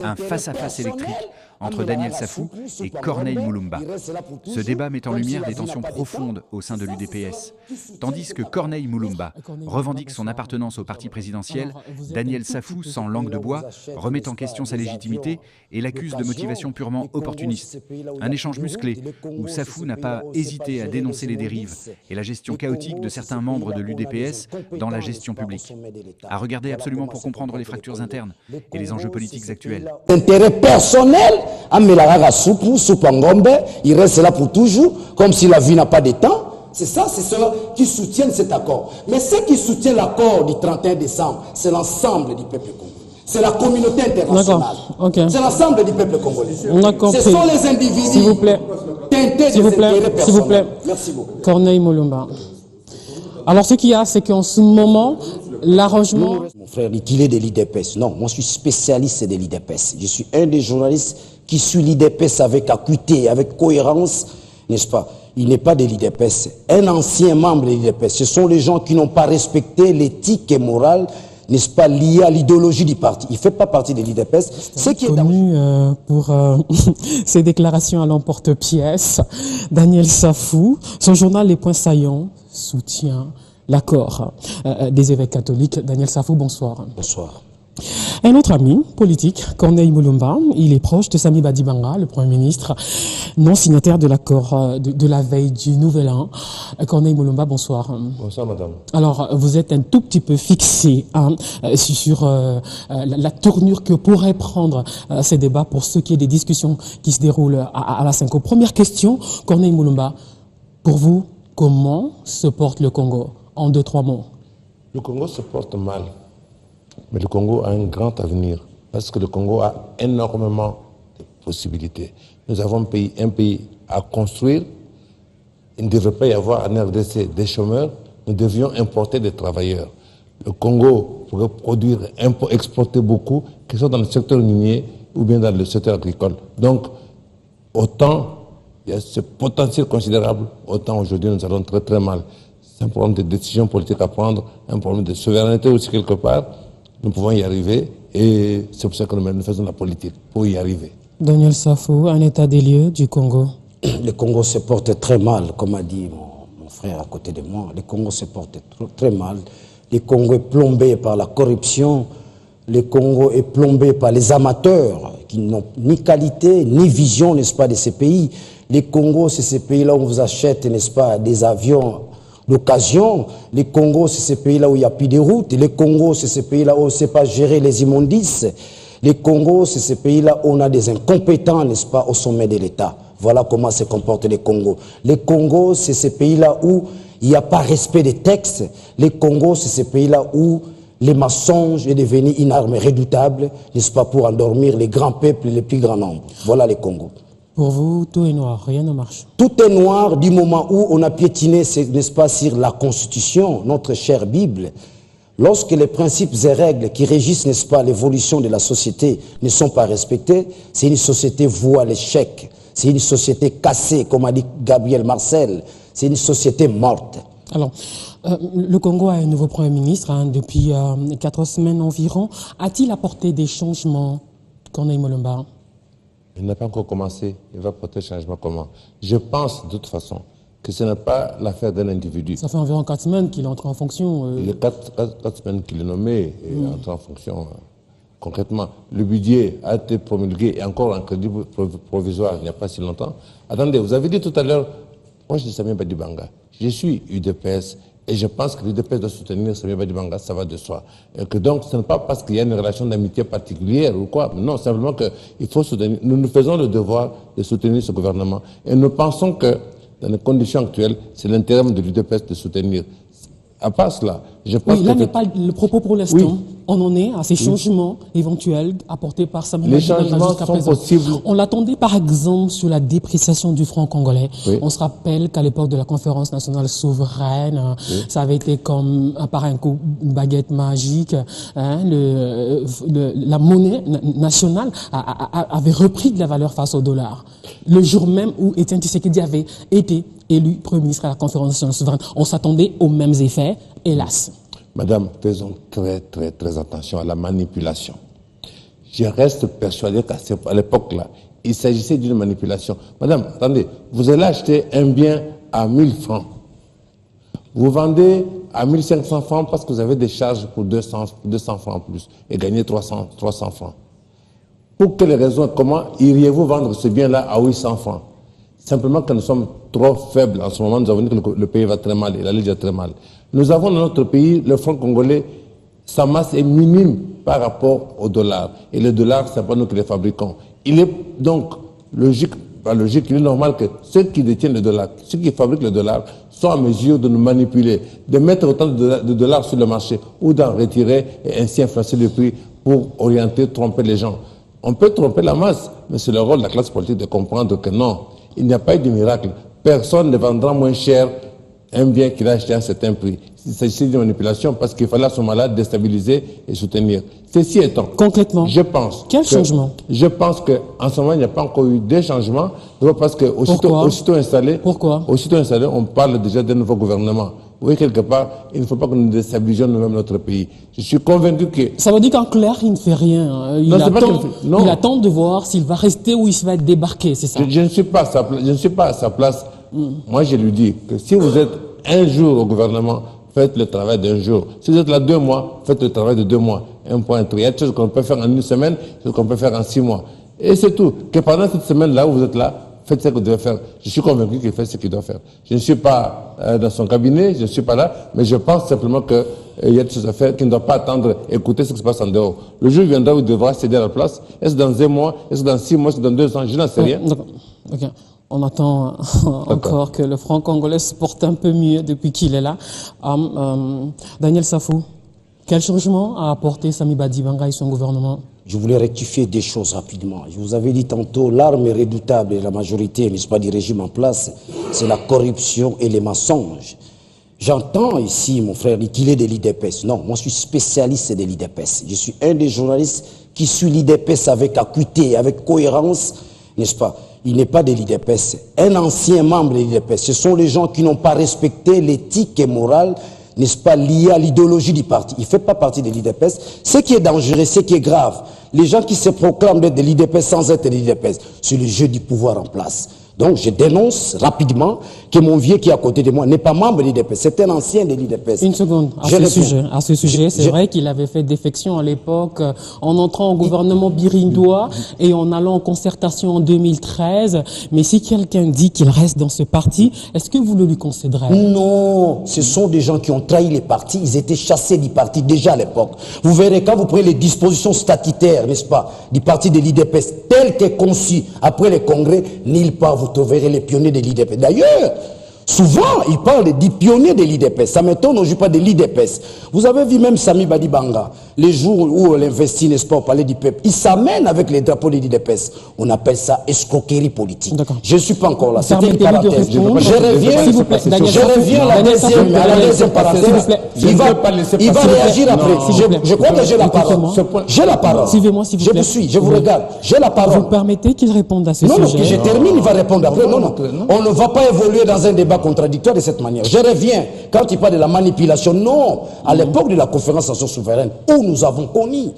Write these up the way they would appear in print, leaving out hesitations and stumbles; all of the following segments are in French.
Un face-à-face électrique entre Daniel Safou et Corneille Moulumba. Ce débat met en lumière des tensions profondes au sein de l'UDPS. Tandis que Corneille Moulumba revendique son appartenance au parti présidentiel, Daniel Safou, sans langue de bois, remet en question sa légitimité et l'accuse de motivation purement opportuniste. Un échange musclé où Safou n'a pas hésité à dénoncer les dérives et la gestion chaotique de certains membres de l'UDPS dans la gestion publique. À regarder absolument pour comprendre les fractures internes et les enjeux politiques actuels. Intérêt personnel, il reste là pour toujours, comme si la vie n'a pas de temps. C'est ça, c'est ceux qui soutiennent cet accord. Mais ceux qui soutiennent l'accord du 31 décembre, c'est l'ensemble du peuple congolais. C'est la communauté internationale. Okay. C'est l'ensemble du peuple congolais. Ce sont les individus. S'il vous plaît. S'il vous plaît. S'il vous plaît. Merci beaucoup. Corneille Moulumba. Alors ce qu'il y a, c'est qu'en ce moment, l'arrangement... Mon frère, il est de l'IDPS. Non, moi je suis spécialiste de l'IDPS. Je suis un des journalistes qui suit l'IDPS avec acuité, avec cohérence, n'est-ce pas? Il n'est pas de l'IDPS. Un ancien membre de l'IDPS, ce sont les gens qui n'ont pas respecté l'éthique et morale, n'est-ce pas, liée à l'idéologie du parti. Il ne fait pas partie de l'IDPS. C'est qui est connu pour ses déclarations à l'emporte-pièce. Daniel Safou, son journal Les Points Saillants soutient l'accord des évêques catholiques. Daniel Safou, bonsoir. Bonsoir. Un autre ami politique, Corneille Moulumba, il est proche de Sami Badibanga, le Premier ministre, non signataire de l'accord de la veille du Nouvel An. Corneille Moulumba, bonsoir. Bonsoir, madame. Alors, vous êtes un tout petit peu fixé sur la tournure que pourraient prendre ces débats pour ce qui est des discussions qui se déroulent à la Cinco. Première question, Corneille Moulumba, pour vous, comment se porte le Congo? En 2-3 mots. Le Congo se porte mal. Mais le Congo a un grand avenir parce que le Congo a énormément de possibilités. Nous avons un pays à construire. Il ne devrait pas y avoir en RDC des chômeurs. Nous devions importer des travailleurs. Le Congo pourrait produire, exporter beaucoup, que ce soit dans le secteur minier ou bien dans le secteur agricole. Donc, autant il y a ce potentiel considérable, autant aujourd'hui nous allons très très mal. C'est un problème de décision politique à prendre, un problème de souveraineté aussi quelque part. Nous pouvons y arriver et c'est pour ça que nous faisons la politique, pour y arriver. Daniel Safou, un état des lieux du Congo. Le Congo se porte très mal, comme a dit mon frère à côté de moi. Le Congo se porte très mal. Le Congo est plombé par la corruption. Le Congo est plombé par les amateurs qui n'ont ni qualité ni vision, n'est-ce pas, de ces pays. Le Congo, c'est ces pays-là où on vous achète, n'est-ce pas, des avions d'occasion. Le Congo, c'est ces pays-là où il n'y a plus de routes. Le Congo, c'est ces pays-là où on ne sait pas gérer les immondices. Le Congo, c'est ces pays-là où on a des incompétents, n'est-ce pas, au sommet de l'État. Voilà comment se comporte le Congo. Le Congo, c'est ces pays-là où il n'y a pas respect des textes. Le Congo, c'est ces pays-là où le mensonge est devenu une arme redoutable, n'est-ce pas, pour endormir les grands peuples et les plus grands nombres. Voilà le Congo. Pour vous, tout est noir, rien ne marche. Tout est noir du moment où on a piétiné, n'est-ce pas, sur la Constitution, notre chère Bible. Lorsque les principes et règles qui régissent, n'est-ce pas, l'évolution de la société ne sont pas respectés, c'est une société vouée à l'échec. C'est une société cassée, comme a dit Gabriel Marcel. C'est une société morte. Alors, le Congo a un nouveau Premier ministre depuis 4 semaines environ. A-t-il apporté des changements, Corneille Moulumba? Il n'a pas encore commencé. Il va porter changement comment? Je pense, de toute façon, que ce n'est pas l'affaire d'un individu. Ça fait environ 4 semaines qu'il est entré en fonction. Il y a 4 semaines qu'il est nommé et entré en fonction. Concrètement, le budget a été promulgué et encore en crédit provisoire il n'y a pas si longtemps. Attendez, vous avez dit tout à l'heure, moi je suis Sami Badibanga, je suis UDPS et je pense que l'UDPS doit soutenir Sami Badibanga, ça va de soi. Et que donc ce n'est pas parce qu'il y a une relation d'amitié particulière ou quoi, non, simplement qu'il faut soutenir. Nous faisons le devoir de soutenir ce gouvernement et nous pensons que dans les conditions actuelles, c'est l'intérêt de l'UDPS de soutenir. À part cela, je pense oui, là n'est pas le propos pour l'instant. Oui. On en est à ces changements éventuels apportés par Sami Badibanga jusqu'à présent. Les changements sont possibles. On l'attendait par exemple sur la dépréciation du franc congolais. Oui. On se rappelle qu'à l'époque de la conférence nationale souveraine, oui, ça avait été comme par un coup une baguette magique. Hein, la monnaie nationale avait repris de la valeur face au dollar. Le jour même où Étienne Tshisekedi avait été élu Premier ministre à la conférence nationale souveraine, on s'attendait aux mêmes effets, hélas. Madame, faisons très attention à la manipulation. Je reste persuadé qu'à l'époque-là, il s'agissait d'une manipulation. Madame, attendez, vous allez acheter un bien à 1000 francs. Vous vendez à 1500 francs parce que vous avez des charges pour 200 francs en plus et gagnez 300 francs. Pour quelles raisons, comment iriez-vous vendre ce bien-là à 800 francs? Simplement que nous sommes trop faibles. En ce moment, nous avons dit que le pays va très mal et la Ligue va très mal. Nous avons dans notre pays, le franc congolais, sa masse est minime par rapport au dollar. Et le dollar, ce n'est pas nous qui les fabriquons. Il est donc logique, il est normal que ceux qui détiennent le dollar, ceux qui fabriquent le dollar, soient en mesure de nous manipuler, de mettre autant de dollars sur le marché ou d'en retirer et ainsi influencer le prix pour orienter, tromper les gens. On peut tromper la masse, mais c'est le rôle de la classe politique de comprendre que non, il n'y a pas eu de miracle. Personne ne vendra moins cher un bien qu'il a acheté à un certain prix. Il s'agissait d'une manipulation parce qu'il fallait à ce moment-là déstabiliser et soutenir. Ceci étant, concrètement, je pense quel changement? Je pense qu'en ce moment, il n'y a pas encore eu des changements. Parce que aussitôt installé, on parle déjà d'un nouveau gouvernement. Oui, quelque part, il ne faut pas que nous déstabilisions nous-mêmes notre pays. Je suis convaincu que... Ça veut dire qu'en clair, il ne fait rien. Il attend de voir s'il va rester ou s'il va être débarqué, c'est ça? Je ne suis pas à sa place. Moi, je lui dis que si vous êtes un jour au gouvernement, faites le travail d'un jour. Si vous êtes là 2 mois, faites le travail de 2 mois. Un point. Il y a des choses qu'on peut faire en 1 semaine, des choses qu'on peut faire en 6 mois. Et c'est tout. Que pendant cette semaine-là où vous êtes là, faites ce que vous devez faire. Je suis convaincu qu'il fait ce qu'il doit faire. Je ne suis pas dans son cabinet, je ne suis pas là, mais je pense simplement qu'il y a des choses à faire, qu'il ne doit pas attendre, écouter ce qui se passe en dehors. Le jour viendra où il devra céder à la place. Est-ce dans 1 mois, est-ce dans 6 mois, est-ce dans 2 ans? Je n'en sais rien. Ok. On attend encore que le franc congolais se porte un peu mieux depuis qu'il est là. Daniel Safou, quel changement a apporté Sami Badibanga et son gouvernement? Je voulais rectifier des choses rapidement. Je vous avais dit tantôt, l'arme redoutable de la majorité, n'est-ce pas, du régime en place, c'est la corruption et les mensonges. J'entends ici, mon frère, qu'il est de l'IDPS. Non, moi je suis spécialiste de l'IDPS. Je suis un des journalistes qui suit l'IDPS avec acuité, avec cohérence, n'est-ce pas? Il n'est pas de l'IDPS. Un ancien membre de l'IDPS, ce sont les gens qui n'ont pas respecté l'éthique et morale, n'est-ce pas, liée à l'idéologie du parti. Il ne fait pas partie de l'IDPS. Ce qui est dangereux, ce qui est grave, les gens qui se proclament d'être de l'IDPS sans être de l'IDPS, c'est le jeu du pouvoir en place. Donc je dénonce rapidement que mon vieux qui est à côté de moi n'est pas membre de l'IDPS, c'est un ancien de l'IDPS. Une seconde, à ce sujet, c'est vrai qu'il avait fait défection à l'époque en entrant au gouvernement birindois et en allant en concertation en 2013. Mais si quelqu'un dit qu'il reste dans ce parti, est-ce que vous le lui concéderez? Non, ce sont des gens qui ont trahi les partis, ils étaient chassés du parti déjà à l'époque. Vous verrez quand vous prenez les dispositions statutaires, n'est-ce pas, du parti de l'IDPS tel qu'est conçu après le congrès, nulle part vous trouverez les pionniers de l'IDPS. D'ailleurs, souvent, ils parlent des pionniers de l'IDPS. Ça m'étonne, on ne joue pas de l'IDPS. Vous avez vu même Sami Badibanga, les jours où on investit, n'est-ce pas, au palais du peuple, il s'amène avec les drapeaux de l'IDPS. On appelle ça escroquerie politique. Je ne suis pas encore là. C'était une parenthèse. Je reviens à la deuxième parenthèse. Il va réagir après. Je crois que j'ai la parole. J'ai la parole. Suivez-moi, s'il vous plaît. Je vous suis, je vous regarde. J'ai la parole. Vous permettez qu'il réponde à ce sujet? Non, que je termine, il va répondre après. Non. On ne va pas évoluer dans un débat contradictoire de cette manière. Je reviens. Quand il parle de la manipulation, non. À l'époque de la conférence nation souveraine, où nous avons connu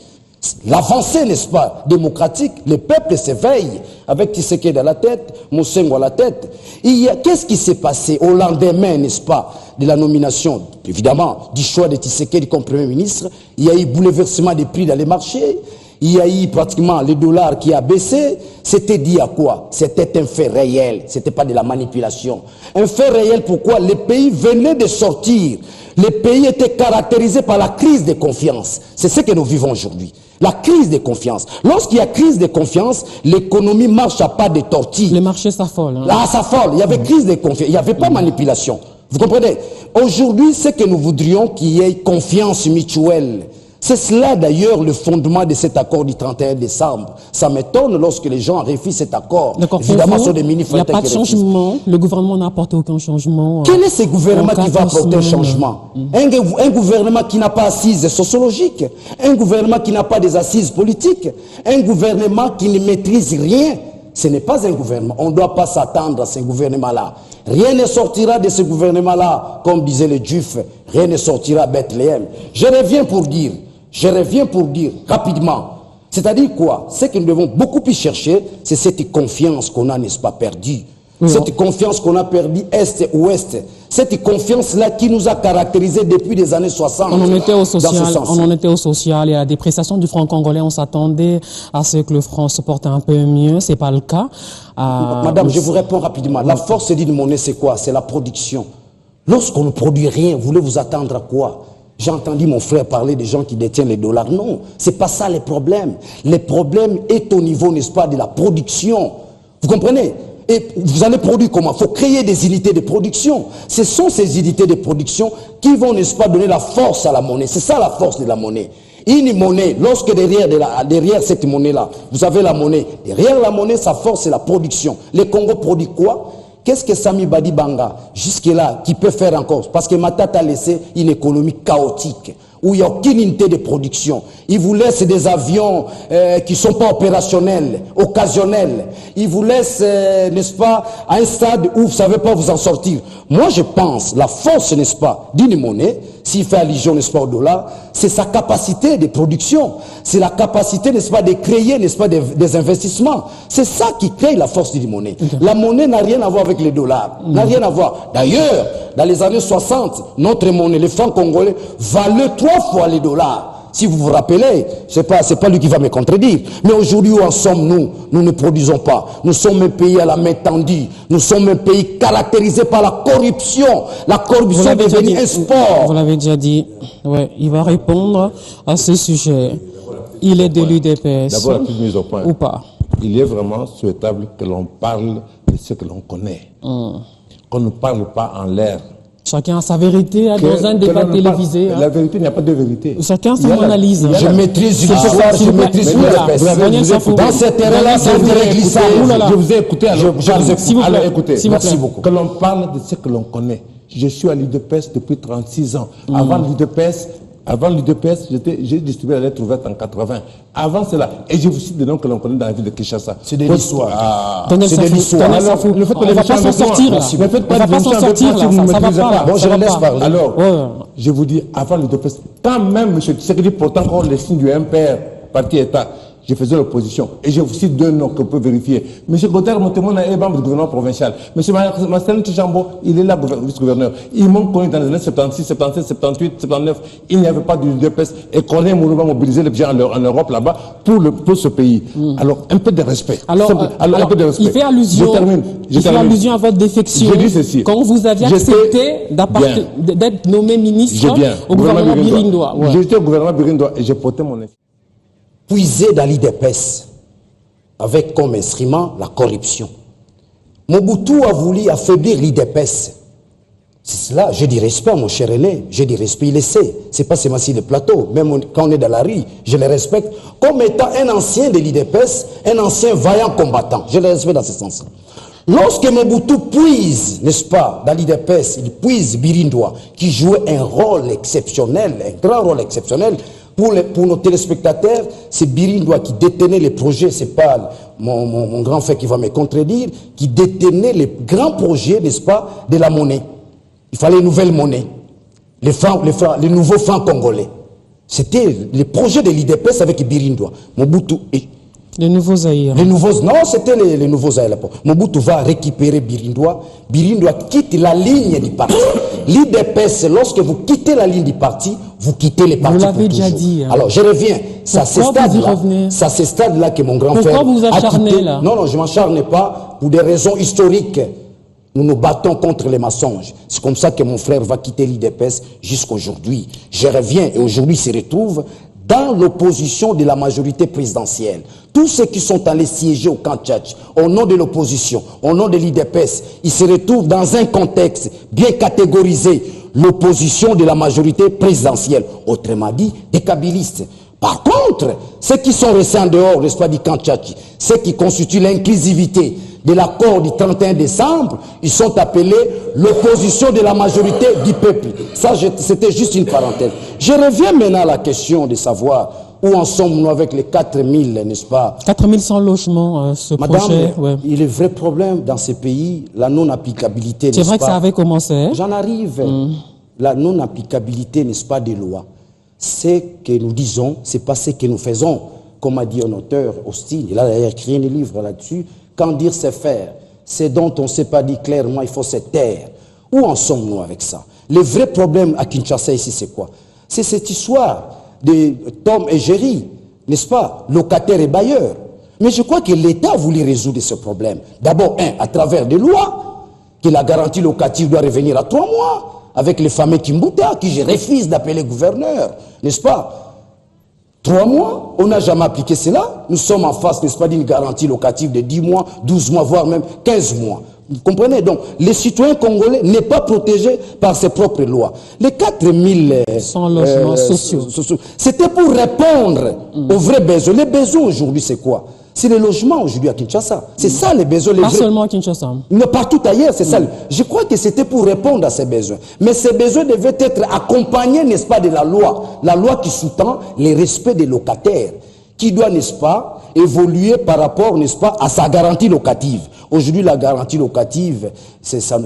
l'avancée, n'est-ce pas, démocratique, le peuple s'éveille avec Tshisekedi à la tête, Mosengo à la tête. Qu'est-ce qui s'est passé au lendemain, n'est-ce pas, de la nomination, évidemment, du choix de Tshisekedi comme Premier ministre? Il y a eu bouleversement des prix dans les marchés. Il y a eu pratiquement le dollar qui a baissé. C'était dit à quoi? C'était un fait réel. C'était pas de la manipulation. Un fait réel, pourquoi? Les pays venaient de sortir. Les pays étaient caractérisés par la crise de confiance. C'est ce que nous vivons aujourd'hui. La crise de confiance. Lorsqu'il y a crise de confiance, l'économie marche à pas de tortille. Les marchés s'affolent. Hein. Là, s'affolent. Il y avait crise de confiance. Il n'y avait pas manipulation. Vous comprenez? Aujourd'hui, c'est que nous voudrions qu'il y ait confiance mutuelle. C'est cela d'ailleurs le fondement de cet accord du 31 décembre. Ça m'étonne lorsque les gens refusent cet accord. Évidemment, sur des mini-il n'y a pas de changement. Le gouvernement n'a apporté aucun changement. Quel est ce gouvernement qui va apporter un changement? Un gouvernement qui n'a pas assise sociologique, un gouvernement qui n'a pas des assises politiques, un gouvernement qui ne maîtrise rien. Ce n'est pas un gouvernement. On ne doit pas s'attendre à ce gouvernement-là. Rien ne sortira de ce gouvernement-là, comme disait le Duf, rien ne sortira à Bethléem. Je reviens pour dire rapidement, C'est-à-dire quoi? Ce que nous devons beaucoup plus chercher, c'est cette confiance qu'on a, n'est-ce pas, perdue. Oui, cette confiance qu'on a perdue Est-Ouest. Cette confiance-là qui nous a caractérisés depuis les années 60. On en était au social et à la dépréciation du franc congolais. On s'attendait à ce que le franc se porte un peu mieux. C'est pas le cas. Madame, je vous réponds rapidement. La force d'une monnaie, c'est quoi? C'est la production. Lorsqu'on ne produit rien, vous voulez vous attendre à quoi? J'ai entendu mon frère parler des gens qui détiennent les dollars. Non, c'est pas ça les problèmes. Les problèmes est au niveau, n'est-ce pas, de la production. Vous comprenez? Et vous allez produire comment? Il faut créer des unités de production. Ce sont ces unités de production qui vont, n'est-ce pas, donner la force à la monnaie. C'est ça la force de la monnaie. Une monnaie, lorsque derrière cette monnaie-là, vous avez la monnaie. Derrière la monnaie, sa force, c'est la production. Les Congo produisent quoi? Qu'est-ce que Sami Badi Banga, jusque-là, qui peut faire encore? Parce que Matata a laissé une économie chaotique, où il n'y a aucune unité de production. Il vous laisse des avions qui ne sont pas opérationnels, occasionnels. Il vous laisse, n'est-ce pas, à un stade où vous ne savez pas vous en sortir. Moi, je pense, la force, n'est-ce pas, d'une monnaie, s'il fait allusion, n'est-ce pas, au dollar, c'est sa capacité de production. C'est la capacité, n'est-ce pas, de créer, n'est-ce pas, des investissements. C'est ça qui crée la force d'une monnaie. La monnaie n'a rien à voir avec les dollars. N'a rien à voir. D'ailleurs, dans les années 60, notre monnaie, le franc congolais, valait 3 fois les dollars. Si vous vous rappelez, c'est pas lui qui va me contredire. Mais aujourd'hui, où en sommes-nous? Nous ne produisons pas. Nous sommes un pays à la main tendue. Nous sommes un pays caractérisé par la corruption. La corruption est devenue un sport. Vous l'avez déjà dit. Ouais, il va répondre à ce sujet. Il est de l'UDPS. D'abord, la petite mise au point. Ou pas? Il est vraiment souhaitable que l'on parle de ce que l'on connaît. Qu'on ne parle pas en l'air. Chacun a sa vérité dans un débat télévisé. La vérité, il n'y a pas de vérité. Chacun son analyse. Je maîtrise l'histoire, je maîtrise l'UDPS. Dans ces terrains-là, c'est un terrain glissant. Je vous ai écouté, alors écoutez. Merci beaucoup. Que l'on parle de ce que l'on connaît. Je suis à l'UDPS depuis 36 ans. Avant l'UDPS, j'ai distribué la lettre ouverte en 80. Avant cela, et je vous cite des noms que l'on connaît dans la ville de Kinshasa. C'est de l'histoire. C'est de l'histoire. Le fait que les gens s'en sortir, ne faites pas s'en sortir, ça va pas. Bon, je le laisse parler. Alors, je vous dis, avant l'UDPS, quand même, M. Tshisekedi, pourtant, encore les signes du MPR, parti État, je faisais l'opposition. Et je vous cite 2 noms que vous pouvez vérifier. M. Godard, mon témoin, est membre du gouvernement provincial. M. Marcel Tchambo, il est là, vice-gouverneur. Ils m'ont connu dans les années 76, 77, 78, 79. Il n'y avait pas de l'UDPS. Et Corneille Moulouba mobilisé les gens en Europe là-bas pour ce pays. Alors, un peu de respect. Alors, un peu de respect. Il fait allusion, allusion à votre défection. Je dis ceci. Quand vous aviez accepté d'être nommé ministre au gouvernement Birindois. J'étais au gouvernement Birindois et j'ai porté mon effet. Puisé dans l'IDPS avec comme instrument la corruption. Mobutu a voulu affaiblir l'IDPS. C'est cela, j'ai du respect, mon cher aîné, j'ai du respect, il le sait. C'est pas seulement sur le plateau, même quand on est dans la rue, je le respecte comme étant un ancien de l'IDPS, un ancien vaillant combattant. Je le respecte dans ce sens-là. Lorsque Mobutu puise, n'est-ce pas, dans l'IDPS, il puise Birindois, qui jouait un rôle exceptionnel, un grand rôle exceptionnel. Pour nos téléspectateurs, c'est Birindois qui détenait les projets, c'est pas mon grand frère qui va me contredire, qui détenait les grands projets, n'est-ce pas, de la monnaie. Il fallait une nouvelle monnaie, les nouveaux francs congolais. C'était les projets de l'IDPS avec Birindois. Mobutu et les nouveaux Zaïre. Non, c'était les nouveaux Zaïre. Mobutu va récupérer Birindois. Birindois quitte la ligne du parti. L'IDPS, lorsque vous quittez la ligne du parti, vous quittez les partis. Vous l'avez déjà dit. Alors, je reviens. C'est à ce stade-là que mon grand frère. Pourquoi vous acharnez là? Non, je ne m'acharne pas pour des raisons historiques. Nous nous battons contre les mensonges. C'est comme ça que mon frère va quitter l'IDPS jusqu'aujourd'hui. Je reviens et aujourd'hui il se retrouve dans l'opposition de la majorité présidentielle. Tous ceux qui sont allés siéger au camp Tchatch, au nom de l'opposition, au nom de l'IDPS, ils se retrouvent dans un contexte bien catégorisé, l'opposition de la majorité présidentielle, autrement dit, des kabylistes. Par contre, ceux qui sont restés en dehors, n'est-ce pas, du camp Tchatch, ceux qui constituent l'inclusivité de l'accord du 31 décembre, ils sont appelés l'opposition de la majorité du peuple. Ça, c'était juste une parenthèse. Je reviens maintenant à la question de savoir où en sommes-nous avec les 4000, n'est-ce pas? 4100 logements, ce projet. Madame, il est vrai problème dans ces pays, la non-applicabilité, n'est-ce pas? C'est vrai que ça avait commencé. J'en arrive. La non-applicabilité, n'est-ce pas, des lois. Ce que nous disons, c'est pas ce que nous faisons. comme a dit un auteur, Austin, il a écrit un livre là-dessus, quand dire c'est faire, c'est dont on ne s'est pas dit clairement, il faut se taire. Où en sommes-nous avec ça? Le vrai problème à Kinshasa ici, c'est quoi? C'est cette histoire de Tom et Jerry, n'est-ce pas? Locataires et bailleurs. Mais je crois que l'État a voulu résoudre ce problème. D'abord, à travers des lois, que la garantie locative doit revenir à 3 mois, avec les fameux Kimbuta, qui je refuse d'appeler gouverneur, n'est-ce pas? 3 mois, on n'a jamais appliqué cela. Nous sommes en face, n'est-ce pas, d'une garantie locative de 10 mois, 12 mois, voire même 15 mois. Vous comprenez? Donc, les citoyens congolais n'est pas protégés par ses propres lois. Les 4000 sans logements sociaux, c'était pour répondre aux vrais besoins. Les besoins aujourd'hui, c'est quoi? C'est les logements aujourd'hui à Kinshasa. C'est ça les besoins. Pas seulement à Kinshasa. Mais partout ailleurs, c'est ça. Je crois que c'était pour répondre à ces besoins. Mais ces besoins devaient être accompagnés, n'est-ce pas, de la loi. La loi qui sous-tend le respect des locataires, qui doit, n'est-ce pas, évoluer par rapport, n'est-ce pas, à sa garantie locative. Aujourd'hui, la garantie locative, ça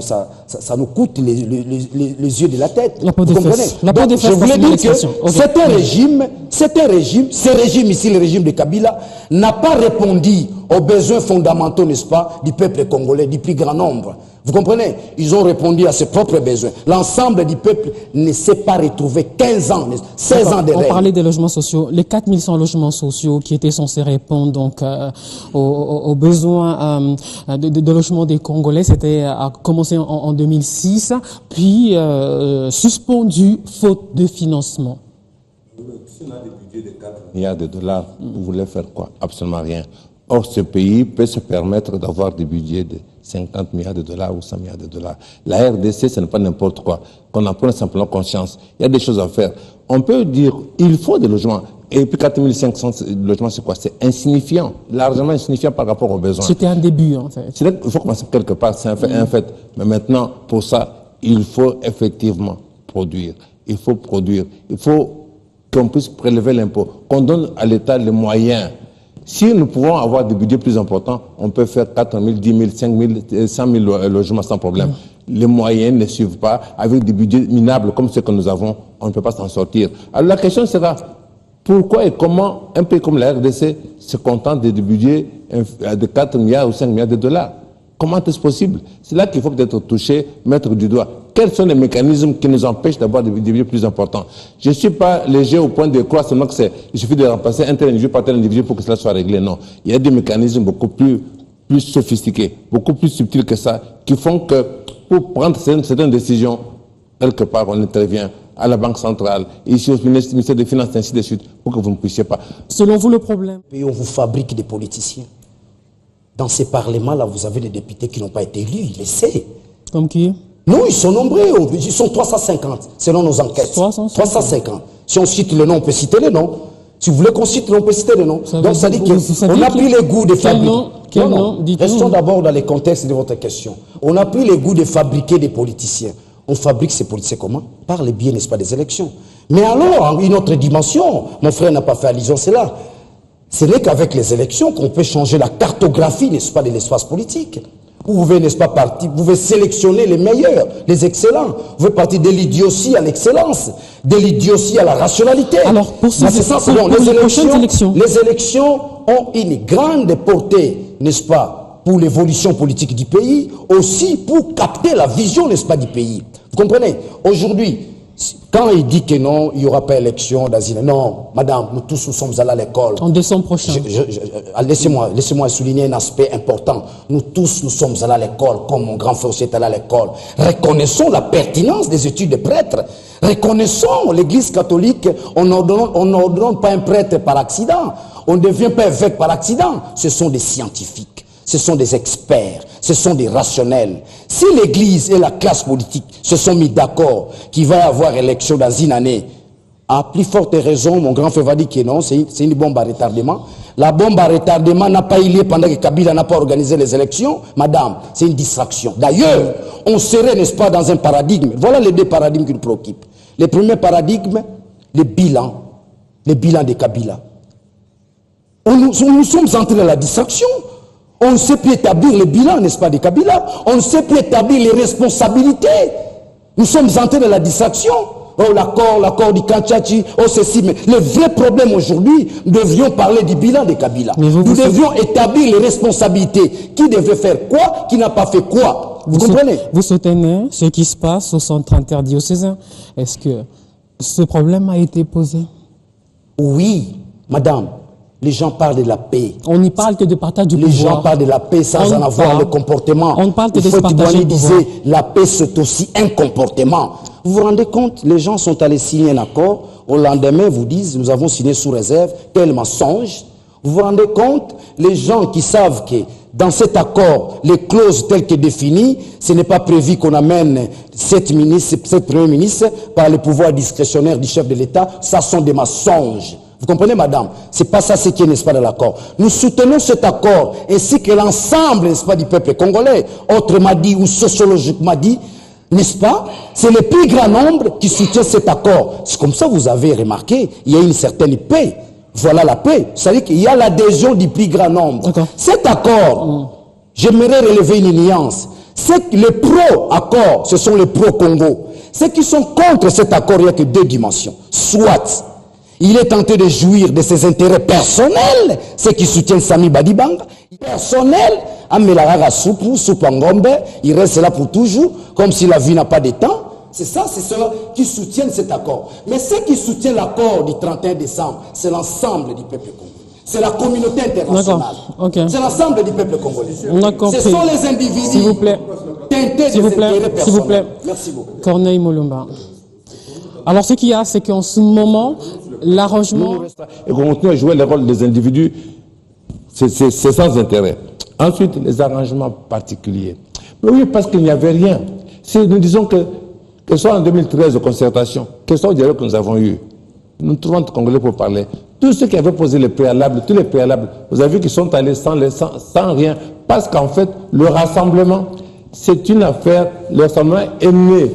nous coûte les yeux de la tête. La peau des fesses. La peau des fesses. Je voulais dire que c'est un régime, ce régime ici, le régime de Kabila, n'a pas répondu aux besoins fondamentaux, n'est-ce pas, du peuple congolais, du plus grand nombre. Vous comprenez? Ils ont répondu à ses propres besoins. L'ensemble du peuple ne s'est pas retrouvé 15 ans, 16 ans de règne. On parlait des logements sociaux. Les 4100 logements sociaux qui étaient censés répondre donc aux besoins de logement des Congolais, c'était commencé en 2006, puis suspendu faute de financement. Si on a des budgets de 4 milliards de dollars, vous voulez faire quoi? Absolument rien. Or, ce pays peut se permettre d'avoir des budgets de 50 milliards de dollars ou 100 milliards de dollars. La RDC, ce n'est pas n'importe quoi. Qu'on en prenne simplement conscience. Il y a des choses à faire. On peut dire, il faut des logements. Et puis 4500 logements, c'est quoi? C'est insignifiant, largement insignifiant par rapport aux besoins. C'était un début, en fait. Il faut commencer quelque part, c'est un fait. Mais maintenant, pour ça, il faut effectivement produire. Il faut produire. Il faut qu'on puisse prélever l'impôt, qu'on donne à l'État les moyens. Si nous pouvons avoir des budgets plus importants, on peut faire 4 000, 10 000, 5 000, 100 000 logements sans problème. Les moyens ne suivent pas. Avec des budgets minables comme ceux que nous avons, on ne peut pas s'en sortir. Alors la question sera, pourquoi et comment un pays comme la RDC se contente de budgets de 4 milliards ou 5 milliards de dollars? Comment est-ce possible? C'est là qu'il faut peut-être toucher, mettre du doigt. Quels sont les mécanismes qui nous empêchent d'avoir des budgets plus importants? Je ne suis pas léger au point de croire seulement qu'il suffit de remplacer un tel individu par tel individu pour que cela soit réglé. Non. Il y a des mécanismes beaucoup plus sophistiqués, beaucoup plus subtils que ça, qui font que pour prendre certaines décisions, quelque part, on intervient à la Banque centrale, ici au ministère des Finances, ainsi de suite, pour que vous ne puissiez pas. Selon vous, le problème? Et on vous fabrique des politiciens. Dans ces parlements-là, vous avez des députés qui n'ont pas été élus, il le sait. Comme qui? Non, ils sont nombreux, ils sont 350, selon nos enquêtes. 350. Si on cite le nom, on peut citer le nom. Si vous voulez qu'on cite le nom, on peut citer le nom. Donc ça dit qu'on a pris les goûts de fabriquer. Quel nom? Restons d'abord dans les contextes de votre question. On a pris les goûts de fabriquer des politiciens. On fabrique ces politiciens comment? Par le biais, n'est-ce pas, des élections. Mais alors, une autre dimension, mon frère n'a pas fait allusion à cela. Ce n'est qu'avec les élections qu'on peut changer la cartographie, n'est-ce pas, de l'espace politique. Vous pouvez, n'est-ce pas, vous pouvez sélectionner les meilleurs, les excellents. Vous pouvez partir de l'idiotie à l'excellence, de l'idiotie à la rationalité. Alors, pour ces les élections ont une grande portée, n'est-ce pas, pour l'évolution politique du pays, aussi pour capter la vision, n'est-ce pas, du pays. Vous comprenez? Aujourd'hui, quand il dit que non, il n'y aura pas élection d'asile. Non, madame, nous tous nous sommes allés à l'école. En décembre prochain. Laissez-moi souligner un aspect important. Nous tous nous sommes allés à l'école, comme mon grand frère aussi est allé à l'école. Reconnaissons la pertinence des études de prêtres. Reconnaissons l'Église catholique. On n'ordonne pas un prêtre par accident. On ne devient pas évêque par accident. Ce sont des scientifiques. Ce sont des experts, ce sont des rationnels. Si l'Église et la classe politique se sont mis d'accord qu'il va y avoir élection dans une année, à plus forte raison, mon grand frère va dire que non, c'est une bombe à retardement. La bombe à retardement n'a pas eu lieu pendant que Kabila n'a pas organisé les élections. Madame, c'est une distraction. D'ailleurs, on serait, n'est-ce pas, dans un paradigme. Voilà les 2 paradigmes qui nous préoccupent. Le premier paradigme, le bilan de Kabila. Nous sommes entrés dans la distraction. On ne sait plus établir le bilan, n'est-ce pas, de Kabila. On ne sait plus établir les responsabilités. Nous sommes entrés dans la distraction. oh l'accord du Kanchachi, oh ceci. Mais le vrai problème aujourd'hui, nous devrions parler du bilan de Kabila. Nous devions établir les responsabilités. Qui devait faire quoi, qui n'a pas fait quoi. Vous comprenez? Vous soutenez ce qui se passe au centre interdiocésain. Est-ce que ce problème a été posé? Oui, madame. Les gens parlent de la paix. On n'y parle que de partage du pouvoir. Les gens parlent de la paix sans en avoir le comportement. On parle que de partage du pouvoir. disait, la paix c'est aussi un comportement. Vous vous rendez compte? Les gens sont allés signer un accord. Au lendemain, vous disent, nous avons signé sous réserve. Quel mensonge. Vous vous rendez compte? Les gens qui savent que dans cet accord, les clauses telles que définies, ce n'est pas prévu qu'on amène cette premier ministre par le pouvoir discrétionnaire du chef de l'État. Ça sont des mensonges. Vous comprenez, madame? C'est pas ça ce qui est, n'est-ce pas, dans l'accord. Nous soutenons cet accord, ainsi que l'ensemble, n'est-ce pas, du peuple congolais. Autrement dit, ou sociologiquement dit, n'est-ce pas? C'est le plus grand nombre qui soutient cet accord. C'est comme ça, vous avez remarqué, il y a une certaine paix. Voilà la paix. C'est-à-dire qu'il y a l'adhésion du plus grand nombre. Cet accord, j'aimerais relever une nuance. C'est que les pro-accords, ce sont les pro-Congo. Ceux qui sont contre cet accord, il n'y a que deux dimensions. Soit il est tenté de jouir de ses intérêts personnels, ceux qui soutiennent Sami Badibanga, personnel, Amelaraga Soupangombe, il reste là pour toujours, comme si la vie n'a pas de temps. C'est ça, c'est ceux qui soutiennent cet accord. Mais ceux qui soutiennent l'accord du 31 décembre, c'est l'ensemble du peuple congolais. C'est la communauté internationale. C'est l'ensemble du peuple congolais. Ce sont les individus. S'il vous plaît. S'il vous plaît. S'il vous plaît. Merci beaucoup. Corneille Mulumba. Alors, ce qu'il y a, c'est qu'en ce moment, l'arrangement... Et qu'on continue à jouer le rôle des individus, c'est sans intérêt. Ensuite, les arrangements particuliers. Mais oui, parce qu'il n'y avait rien. Si nous disons que ce soit en 2013 de concertation, que ce soit au dialogue que nous avons eu, nous trouvons de Congolais pour parler. Tous ceux qui avaient posé les préalables, tous les préalables, vous avez vu qu'ils sont allés sans rien. Parce qu'en fait, le rassemblement, c'est une affaire, le rassemblement est né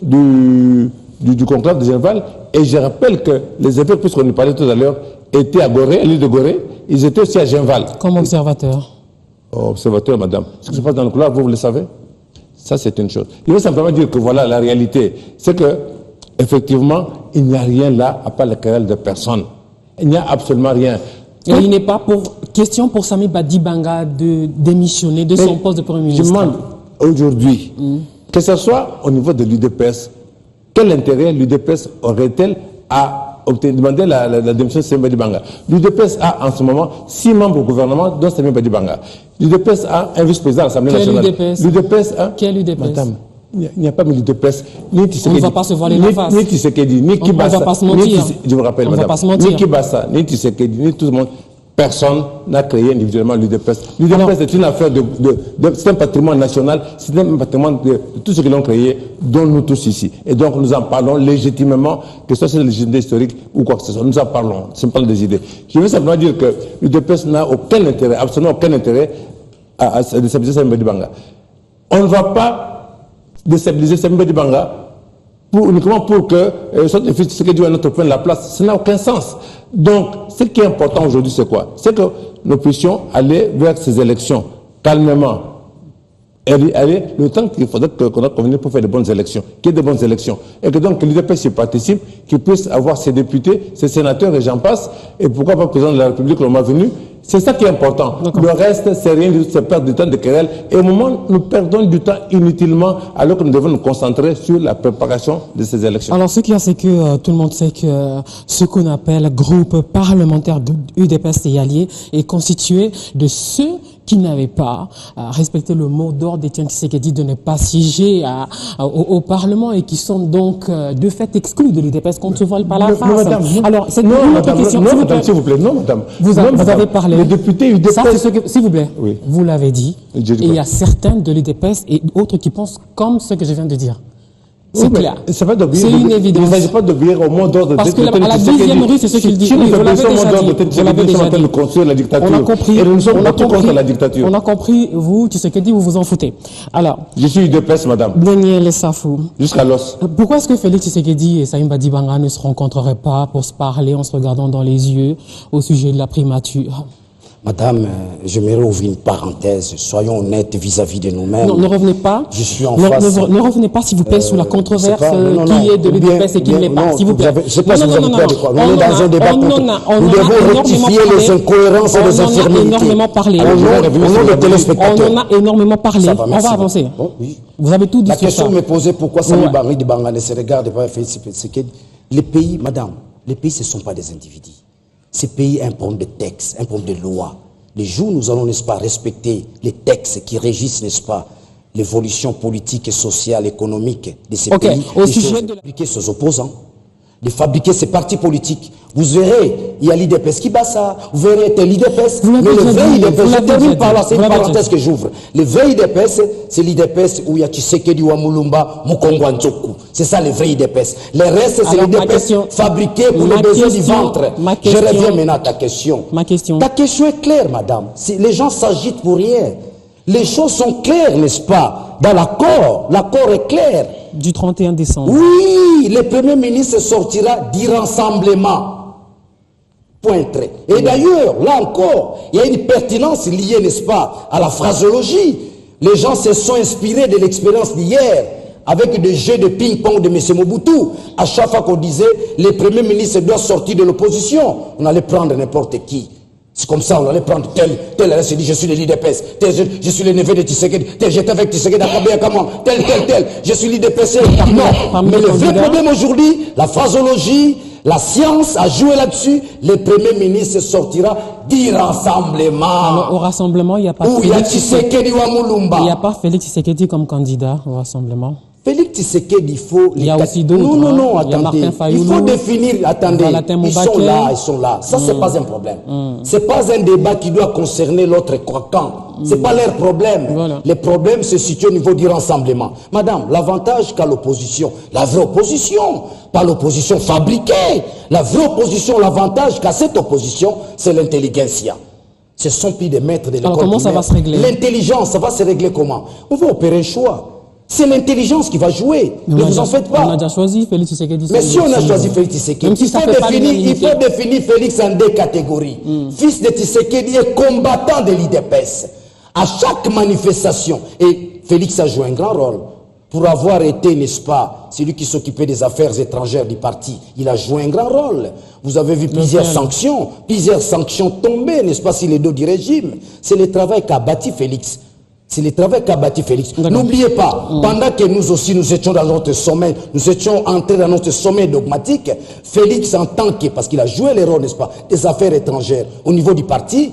du conclave de Genval, et je rappelle que les évêques, puisqu'on y parlait tout à l'heure, étaient à Gorée, à l'île de Gorée, ils étaient aussi à Genval. Comme observateur. Observateur, madame. Ce qui se passe dans le couloir, vous le savez? Ça, c'est une chose. Il veut simplement dire que voilà la réalité. C'est que, effectivement, il n'y a rien là, à part la querelle de personnes. Il n'y a absolument rien. Et il n'est pas question pour Sami Badibanga de démissionner de son poste de Premier ministre. Je demande aujourd'hui, que ce soit au niveau de l'UDPS, quel intérêt l'UDPS aurait-elle à demander la démission de Sami Badibanga? L'UDPS a en ce moment 6 membres au gouvernement, dont Sami Badibanga. L'UDPS a un vice-président à l'Assemblée nationale. L'UDPS a... Quel UDPS? Madame, il n'y a pas de l'UDPS. On ne va pas se voiler la face. Ni Tshisekedi, ni Kibasa. On ne va pas se mentir. Je vous rappelle, madame. Ni Kibasa, ni Tshisekedi, ni tout le monde. Personne n'a créé individuellement l'UDPS. L'UDPS est une affaire c'est un patrimoine national, c'est un patrimoine de tous ceux qui l'ont créé, dont nous tous ici. Et donc nous en parlons légitimement, que ce soit des légitimité historique ou quoi que ce soit. Nous en parlons, ce n'est pas des idées. Je veux simplement dire que l'UDPS n'a aucun intérêt, absolument aucun intérêt à déstabiliser Sami Badibanga. On ne va pas déstabiliser Sami Badibanga uniquement pour que ce fils qui doit notre prenne la place. Ça n'a aucun sens. Donc, ce qui est important aujourd'hui, c'est quoi? C'est que nous puissions aller vers ces élections calmement. Aller le temps qu'il faudrait qu'on a convenu pour faire de bonnes élections, qu'il y ait de bonnes élections. Et que donc l'UDPS y participe, qu'il puisse avoir ses députés, ses sénateurs et j'en passe. Et pourquoi pas le président de la République, le moment venu. C'est ça qui est important. Le reste, c'est rien du tout, c'est perdre du temps de querelle. Et au moment où nous perdons du temps inutilement, alors que nous devons nous concentrer sur la préparation de ces élections. Alors, ce qu'il y a, c'est que tout le monde sait que ce qu'on appelle groupe parlementaire UDPS et alliés est constitué de ceux qui n'avaient pas respecté le mot d'ordre d'Étienne Tshisekedi de ne pas siéger au Parlement et qui sont donc de fait exclus de l'UDPS qu'on ne se voile pas la face. Madame, alors, c'est une autre question. Non, madame, s'il vous plaît. Non, madame. Vous avez parlé. Les députés UDPS. Ça, c'est ce que, s'il vous plaît. Oui. Vous l'avez dit. Et il y a certains de l'UDPS et d'autres qui pensent comme ce que je viens de dire. C'est clair. C'est une évidence. Il ne s'agit pas d'obéir au mot d'ordre. Parce que à la deuxième rue, c'est ce qu'il dit. Si nous obéissons au mot d'ordre, nous l'avez déjà dit. De construire la dictature. On a compris. Et nous sommes battus contre la dictature. On a compris, vous, Tshisekedi, vous vous en foutez. Alors. Je suis UDPS, madame. Daniel Safou. Jusqu'à l'os. Pourquoi est-ce que Félix Tshisekedi et Sami Badibanga ne se rencontreraient pas pour se parler en se regardant dans les yeux au sujet de la primature? Madame, j'aimerais ouvrir une parenthèse. Soyons honnêtes vis-à-vis de nous-mêmes. Non, ne revenez pas. Je suis en face. Ne revenez pas, s'il vous plaît, sur la controverse qui est de l'UDPS et qui ne l'est pas, s'il vous plaît. Je ne sais pas si vous avez peur de quoi. On est dans un débat. Nous devons rectifier les incohérences et les infirmités. On en a énormément parlé. On en a énormément parlé. On va avancer. Vous avez tout dit sur ça. La question me posée, pourquoi Sami Barry de Bangane se regarde pas les pays, madame, les pays, ce ne sont pas des individus. Ces pays imposent des textes, imposent des lois. Les jours où nous allons, n'est-ce pas, respecter les textes qui régissent, n'est-ce pas, l'évolution politique et sociale, économique de ces pays, au sujet de fabriquer ses opposants, de fabriquer ses partis politiques. Vous verrez, il y a l'IDPS qui bat ça, vous verrez, c'est l'IDPS, mais le vrai IDPS, je termine par là, c'est une parenthèse que j'ouvre. Le vrai IDPS, c'est l'IDPS où il y a Tshisekedi wa Mulumba, Mukongo Nzoku. C'est ça le vrai IDPS. Le reste, c'est l'IDPS fabriqué pour les besoins du ventre. Je reviens maintenant à ta question. Ta question est claire, madame. Les gens s'agitent pour rien. Les choses sont claires, n'est-ce pas? Dans l'accord est clair. Du 31 décembre. Oui, le Premier ministre sortira du rassemblement. Point trait. Et d'ailleurs, là encore, il y a une pertinence liée, n'est-ce pas, à la phraseologie. Les gens se sont inspirés de l'expérience d'hier, avec des jeux de ping-pong de M. Mobutu. À chaque fois qu'on disait, le Premier ministre doit sortir de l'opposition, on allait prendre n'importe qui. C'est comme ça, on allait prendre tel, elle s'est dit, je suis le l'IDPS, je suis le neveu de Tshisekedi, j'étais avec Tshisekedi à Kabé-Akamon, tel, je suis l'IDPS. Non, mais le vrai problème aujourd'hui, la phraseologie, la science a joué là-dessus, le Premier ministre sortira du rassemblement. Alors, au rassemblement, il n'y a pas Tshisekedi wa Mulumba. Il n'y a pas Félix Tshisekedi comme candidat au rassemblement. Félix Tshisekedi, il faut... Il y a aussi d'autres. Non, attendez. Il faut définir, attendez, ils sont là. Ça, c'est pas un problème. C'est pas un débat qui doit concerner l'autre camp. C'est pas leur problème. Voilà. Le problème se situe au niveau du rassemblement. Madame, l'avantage qu'a l'opposition, la vraie opposition, pas l'opposition fabriquée, la vraie opposition, l'avantage qu'a cette opposition, c'est l'intelligentsia. Ce sont plus des maîtres de l'école. Alors comment ça va se régler? L'intelligence, ça va se régler comment? On va opérer un choix. C'est l'intelligence qui va jouer. Ne vous en faites pas. On a déjà choisi Félix Tshisekedi. Mais si on a choisi Félix Tshisekedi, il faut définir Félix en deux catégories. Fils de Tshisekedi et combattant de l'IDPS. À chaque manifestation, et Félix a joué un grand rôle pour avoir été, n'est-ce pas, celui qui s'occupait des affaires étrangères du parti. Il a joué un grand rôle. Vous avez vu plusieurs sanctions tombées, n'est-ce pas, sur les dos du régime. C'est le travail qu'a bâti Félix. C'est le travail qu'a bâti Félix. N'oubliez pas, pendant que nous aussi, nous étions dans notre sommet, nous étions entrés dans notre sommet dogmatique, Félix, en tant que, parce qu'il a joué les rôles, n'est-ce pas, des affaires étrangères au niveau du parti,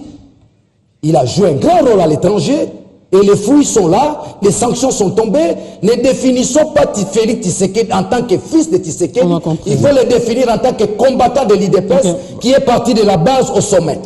il a joué un grand rôle à l'étranger, et les fouilles sont là, les sanctions sont tombées. Ne définissons pas Félix Tshisekedi en tant que fils de Tshisekedi, il faut le définir en tant que combattant de l'IDPS qui est parti de la base au sommet.